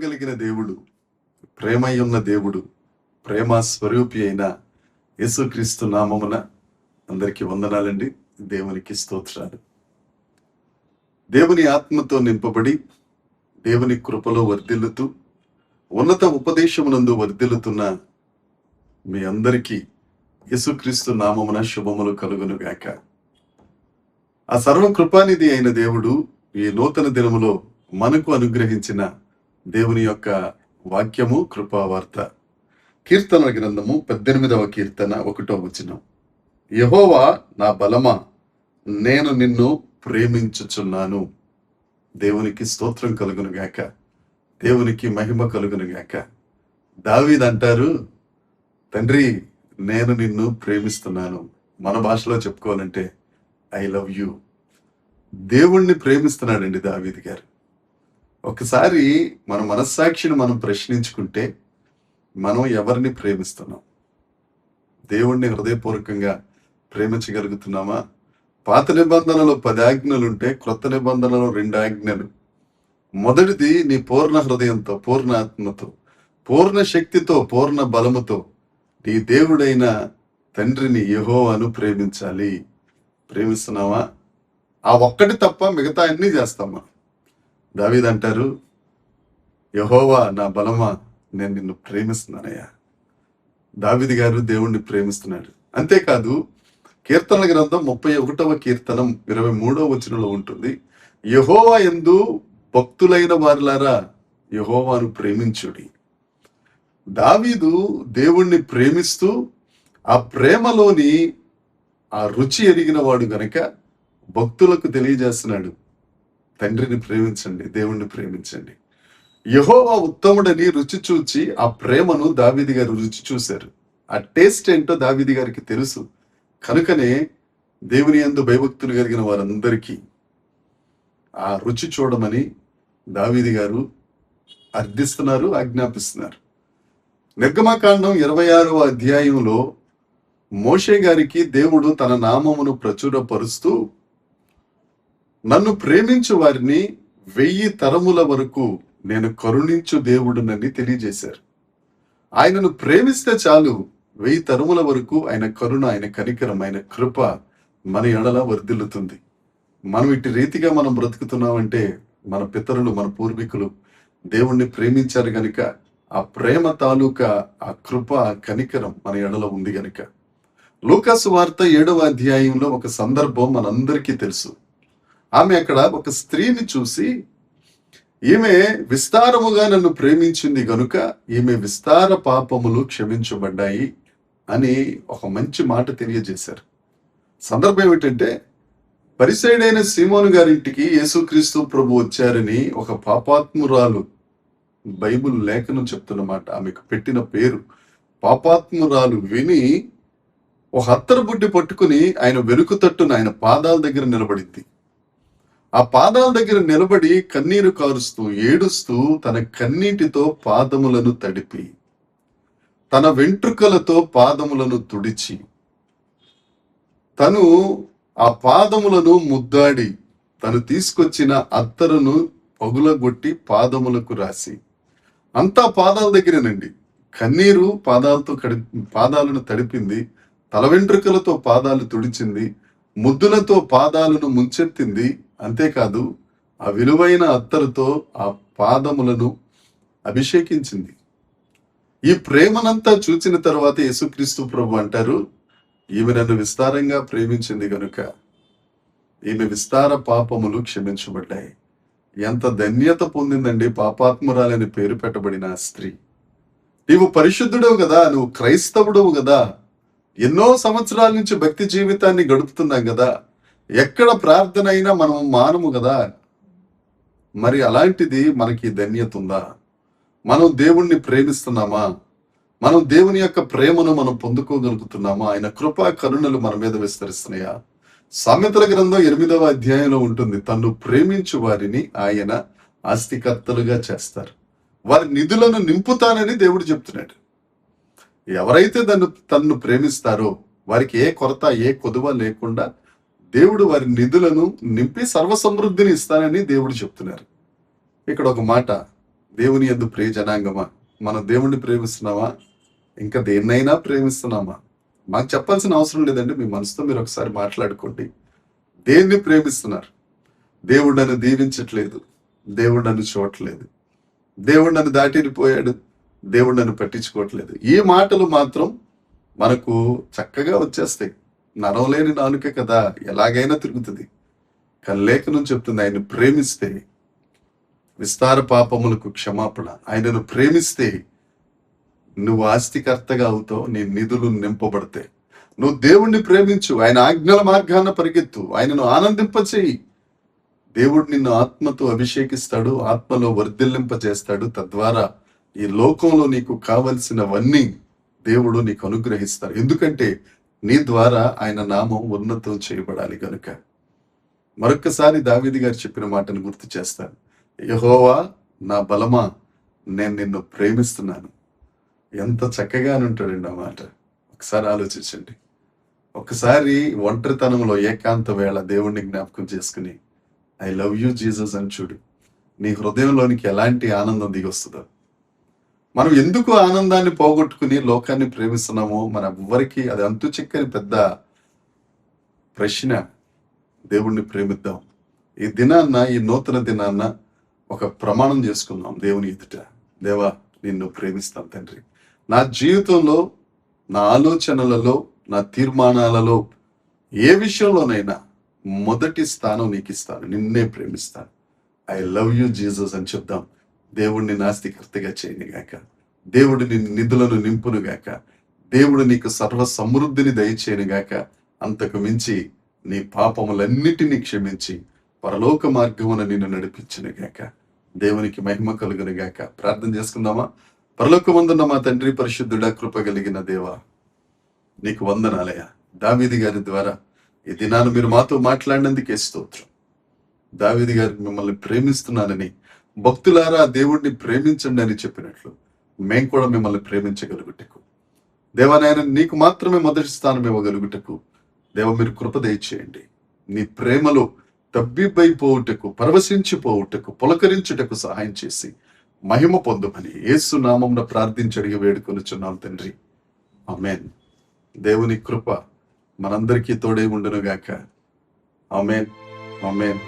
కలిగిన దేవుడు, ప్రేమయున్న దేవుడు, ప్రేమ స్వరూపి అయిన యేసుక్రీస్తు నామమున అందరికీ వందనాలండి. దేవునికి స్తోత్రాలు. దేవుని ఆత్మతో నింపబడి దేవుని కృపలో వర్ధిల్లుతూ ఉన్నత ఉపదేశమునందు వర్ధిల్లుతున్న మీ అందరికీ యేసుక్రీస్తు నామమున శుభములు కలుగునుగాక. ఆ సర్వకృపానిధి అయిన దేవుడు ఈ నూతన దినములో మనకు అనుగ్రహించిన దేవుని యొక్క వాక్యము కృపావార్త. కీర్తన గ్రంథము 18వ కీర్తన 1వ వచనం. యెహోవా నా బలమా, నేను నిన్ను ప్రేమించుచున్నాను. దేవునికి స్తోత్రం కలుగునుగాక, దేవునికి మహిమ కలుగునుగాక. దావీదు అంటారు, తండ్రి నేను నిన్ను ప్రేమిస్తున్నాను. మన భాషలో చెప్పుకోవాలంటే ఐ లవ్ యూ. దేవుణ్ణి ప్రేమిస్తున్నాడండి దావీదు గారు. ఒకసారి మన మనస్సాక్షిని మనం ప్రశ్నించుకుంటే మనం ఎవరిని ప్రేమిస్తున్నాం? దేవుణ్ణి హృదయపూర్వకంగా ప్రేమించగలుగుతున్నామా? పాత నిబంధనలో 10 ఆజ్ఞలుంటే క్రొత్త నిబంధనలో 2 ఆజ్ఞలు. మొదటిది నీ పూర్ణ హృదయంతో, పూర్ణ ఆత్మతో, పూర్ణ శక్తితో, పూర్ణ బలముతో నీ దేవుడైన తండ్రిని యెహోవాను ప్రేమించాలి. ప్రేమిస్తున్నావా? ఆ ఒక్కటి తప్ప మిగతా అన్ని చేస్తాం మనం. దావీదు అంటారు, యెహోవా నా బలమా, నేను నిన్ను ప్రేమిస్తున్నానయ్యా. దావీదు గారు దేవుణ్ణి ప్రేమిస్తున్నాడు. అంతేకాదు కీర్తనల గ్రంథం 31వ కీర్తనం 23వ వచనంలో ఉంటుంది, యెహోవా యందు భక్తులైన వారులారా యెహోవాను ప్రేమించుడి. దావీదు దేవుణ్ణి ప్రేమిస్తూ ఆ ప్రేమలోని ఆ రుచి ఎరిగిన వాడు గనక భక్తులకు తెలియజేస్తున్నాడు, తండ్రిని ప్రేమించండి, దేవుణ్ణి ప్రేమించండి. యెహోవా ఉత్తముడని రుచి చూచి ఆ ప్రేమను దావీదు గారు రుచి చూశారు. ఆ టేస్ట్ ఏంటో దావీదు గారికి తెలుసు. కనుకనే దేవుని యందు భయభక్తులు కలిగిన వారందరికీ ఆ రుచి చూడమని దావీదు గారు అర్థిస్తున్నారు, ఆజ్ఞాపిస్తున్నారు. నిర్గమకాండం 26వ అధ్యాయంలో మోషే గారికి దేవుడు తన నామమును ప్రచురపరుస్తూ నన్ను ప్రేమించు వారిని 1000 తరముల వరకు నేను కరుణించు దేవుడునని తెలియజేశారు. ఆయనను ప్రేమిస్తే చాలు, 1000 తరముల వరకు ఆయన కరుణ, ఆయన కనికరం, ఆయన కృప మన ఎడల వర్ధిల్లుతుంది. మనం ఇటు రీతిగా మనం బ్రతుకుతున్నామంటే మన పితరులు, మన పూర్వీకులు దేవుణ్ణి ప్రేమించారు గనుక ఆ ప్రేమ తాలూకా ఆ కృప, ఆ కనికరం మన ఎడల ఉంది గనుక. లూకాసు వార్త 7వ అధ్యాయంలో ఒక సందర్భం మనందరికీ తెలుసు. ఆమె అక్కడ ఒక స్త్రీని చూసి, ఈమె విస్తారముగా నన్ను ప్రేమించింది గనుక ఈమె విస్తార పాపములు క్షమించబడ్డాయి అని ఒక మంచి మాట తెలియజేశారు. సందర్భం ఏమిటంటే, పరిసయ్యుడైన సీమోను గారింటికి యేసుక్రీస్తు ప్రభు వచ్చారని ఒక పాపాత్మురాలు, బైబిల్ లేఖనం చెప్తున్నమాట, ఆమెకు పెట్టిన పేరు పాపాత్మురాలు, విని ఒక అత్తరు బుడ్డి పట్టుకుని ఆయన వెనుక తట్టున ఆయన పాదాల దగ్గర నిలబడింది. ఆ పాదాల దగ్గర నిలబడి కన్నీరు కారుస్తూ, ఏడుస్తూ తన కన్నీటితో పాదములను తడిపి, తన వెంట్రుకలతో పాదములను తుడిచి, తను ఆ పాదములను ముద్దాడి, తను తీసుకొచ్చిన అత్తరును పగులగొట్టి పాదములకు రాసి, అంతా పాదాల దగ్గరేనండి. కన్నీరు పాదాలతో పాదాలను తడిపింది, తల వెంట్రుకలతో పాదాలు తుడిచింది, ముద్దులతో పాదాలను ముంచెత్తింది. అంతేకాదు ఆ విలువైన అత్తరుతో ఆ పాదములను అభిషేకించింది. ఈ ప్రేమనంతా చూచిన తర్వాత యేసుక్రీస్తు ప్రభు అంటారు, ఈమె నన్ను విస్తారంగా ప్రేమించింది గనుక ఈమె విస్తార పాపములు క్షమించబడ్డాయి. ఎంత ధన్యత పొందిందండి పాపాత్మురాలని పేరు పెట్టబడిన ఆ స్త్రీ. నీవు పరిశుద్ధుడవు కదా, నువ్వు క్రైస్తవుడవు కదా, ఎన్నో సంవత్సరాల నుంచి భక్తి జీవితాన్ని గడుపుతున్నాం కదా, ఎక్కడ ప్రార్థన అయినా మనం మానము కదా, మరి అలాంటిది మనకి ధన్యత ఉందా? మనం దేవుణ్ణి ప్రేమిస్తున్నామా? మనం దేవుని యొక్క ప్రేమను మనం పొందుకోగలుగుతున్నామా? ఆయన కృపా కరుణలు మన మీద విస్తరిస్తున్నాయా? సామెతల గ్రంథం 8వ అధ్యాయంలో ఉంటుంది, తన్ను ప్రేమించు వారిని ఆయన ఆస్తికర్తలుగా చేస్తారు, వారి నిధులను నింపుతానని దేవుడు చెప్తున్నాడు. ఎవరైతే తన్ను ప్రేమిస్తారో వారికి ఏ కొరత, ఏ కొదువ లేకుండా దేవుడు వారి నిధులను నింపి సర్వ సమృద్ధిని ఇస్తానని దేవుడు చెప్తున్నారు. ఇక్కడ ఒక మాట, దేవుని యందు ప్రియ జనాంగమా, మనం దేవుణ్ణి ప్రేమిస్తున్నామా? ఇంకా దేన్నైనా ప్రేమిస్తున్నామా? మాకు చెప్పాల్సిన అవసరం లేదండి. మీ మనసుతో మీరు ఒకసారి మాట్లాడుకోండి. దేన్ని ప్రేమిస్తున్నారు? దేవుడు నన్ను దీవించట్లేదు, దేవుడు నన్ను చూడట్లేదు, దేవుడు నన్ను దాటిపోయాడు, దేవుడు నన్ను పట్టించుకోవట్లేదు. ఈ మాటలు మాత్రం మనకు చక్కగా వచ్చేస్తాయి. నరవలేని నాలుక కదా, ఎలాగైనా తిరుగుతుంది. కానీ లేఖనం చెప్తుంది, ఆయన్ని ప్రేమిస్తే విస్తార పాపములకు క్షమాపణ. ఆయనను ప్రేమిస్తే నువ్వు ఆస్తికర్తగా అవుతావు, నీ నిధులు నింపబడతాయి. నువ్వు దేవుణ్ణి ప్రేమించు, ఆయన ఆజ్ఞల మార్గాన పరిగెత్తు, ఆయనను ఆనందింపచేయి. దేవుడు నిన్ను ఆత్మతో అభిషేకిస్తాడు, ఆత్మలో వర్ధిల్లింపజేస్తాడు. తద్వారా ఈ లోకంలో నీకు కావలసినవన్నీ దేవుడు నీకు అనుగ్రహిస్తాడు. ఎందుకంటే నీ ద్వారా ఆయన నామం ఉన్నతం చేయబడాలి గనుక. మరొక్కసారి దావీదు గారు చెప్పిన మాటను గుర్తు చేస్తాను. యెహోవా నా బలమా, నేను నిన్ను ప్రేమిస్తున్నాను. ఎంత చక్కగా ఉంటాడండి ఆ మాట. ఒకసారి ఆలోచించండి. ఒకసారి ఒంటరితనంలో ఏకాంత వేళ దేవుణ్ణి జ్ఞాపకం చేసుకుని ఐ లవ్ యూ జీసస్ అని చూడు. నీ హృదయంలోనికి ఎలాంటి ఆనందం దిగొస్తుందో. మనం ఎందుకు ఆనందాన్ని పోగొట్టుకుని లోకాన్ని ప్రేమిస్తున్నామో మన ఎవ్వరికి అది అంతు చిక్కని పెద్ద ప్రశ్న. దేవుణ్ణి ప్రేమిద్దాం. ఈ దినాన్న, ఈ నూతన దినాన్న ఒక ప్రమాణం చేసుకుందాం దేవుని ఎదుట. దేవా, నిన్ను ప్రేమిస్తాను తండ్రి. నా జీవితంలో, నా ఆలోచనలలో, నా తీర్మానాలలో ఏ విషయంలోనైనా మొదటి స్థానం నీకు ఇస్తాను. నిన్నే ప్రేమిస్తాను. ఐ లవ్ యూ జీసస్ అని చెప్దాం. దేవుడిని నాస్తికర్తగా చేయనుగాక, దేవుడు నీ నిధులను నింపునుగాక, దేవుడు నీకు సర్వ సమృద్ధిని దయచేయనుగాక. అంతకు మించి నీ పాపములన్నిటినీ క్షమించి పరలోక మార్గమున నిన్ను నడిపించునుగాక. దేవునికి మహిమ కలుగునుగాక. ప్రార్థన చేసుకుందామా? పరలోకమందున్న మా తండ్రి, పరిశుద్ధుడా, కృప కలిగిన దేవా, నీకు వందనాలయ. దావీదు గారి ద్వారా ఈ దినాన్ని మీరు మాతో మాట్లాడినందుకే స్తోత్రం. దావీదు గారు మిమ్మల్ని ప్రేమిస్తున్నానని, భక్తులారా దేవుణ్ణి ప్రేమించండి అని చెప్పినట్లు మేము కూడా మిమ్మల్ని ప్రేమించగలుగుటకు, దేవనాయన నీకు మాత్రమే మొదటి స్థానం ఇవ్వగలుగుటకు దేవ మీరు కృప దయచేయండి. నీ ప్రేమలో తబ్బిబ్బైపోవుటకు, పరవశించిపోవుటకు, పులకరించుటకు సహాయం చేసి మహిమ పొందుమని యేసు నామమున ప్రార్థించి అడిగి వేడుకొనుచున్నాం తండ్రి. ఆమేన్. దేవుని కృప మనందరికీ తోడై ఉండునుగాక. ఆమేన్, ఆమేన్.